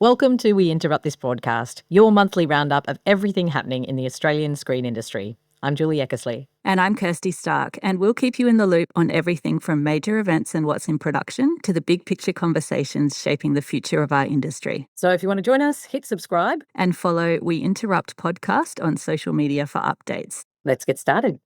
Welcome to We Interrupt This Broadcast, your monthly roundup of everything happening in the Australian screen industry. I'm Julie Eckersley. And I'm Kirsty Stark, and we'll keep you in the loop on everything from major events and what's in production to the big picture conversations shaping the future of our industry. So if you want to join us, hit subscribe. And follow We Interrupt Podcast on social media for updates. Let's get started.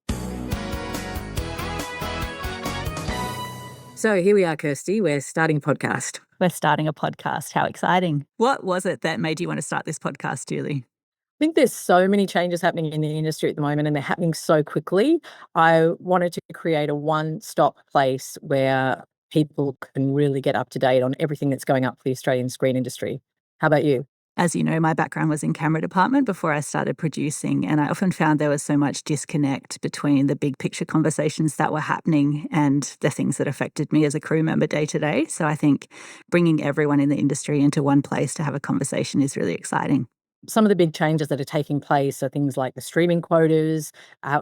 So here we are, Kirsty. We're starting a podcast. We're starting a podcast. How exciting. What was it that made you want to start this podcast, Julie? I think there's so many changes happening in the industry at the moment, and they're happening so quickly. I wanted to create a one-stop place where people can really get up to date on everything that's going up for the Australian screen industry. How about you? As you know, my background was in camera department before I started producing, and I often found there was so much disconnect between the big picture conversations that were happening and the things that affected me as a crew member day to day. So I think bringing everyone in the industry into one place to have a conversation is really exciting. Some of the big changes that are taking place are things like the streaming quotas,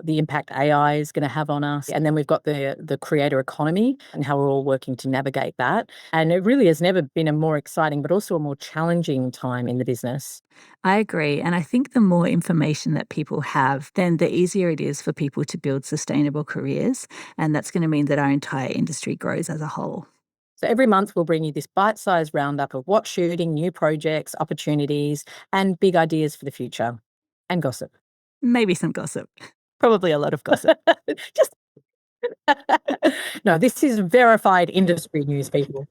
the impact AI is going to have on us. And then we've got the creator economy and how we're all working to navigate that. And it really has never been a more exciting, but also a more challenging time in the business. I agree. And I think the more information that people have, then the easier it is for people to build sustainable careers. And that's going to mean that our entire industry grows as a whole. So every month we'll bring you this bite-sized roundup of what's shooting, new projects, opportunities, and big ideas for the future. And gossip. Maybe some gossip. Probably a lot of gossip. Just No, this is verified industry news, people.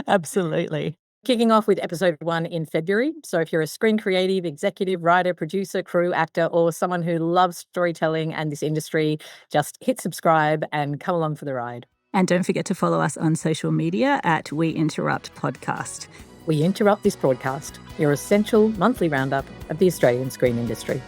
Absolutely. Kicking off with episode 1 in February. So if you're a screen creative, executive, writer, producer, crew, actor, or someone who loves storytelling and this industry, just hit subscribe and come along for the ride. And don't forget to follow us on social media at We Interrupt Podcast. We Interrupt This Broadcast, your essential monthly roundup of the Australian screen industry.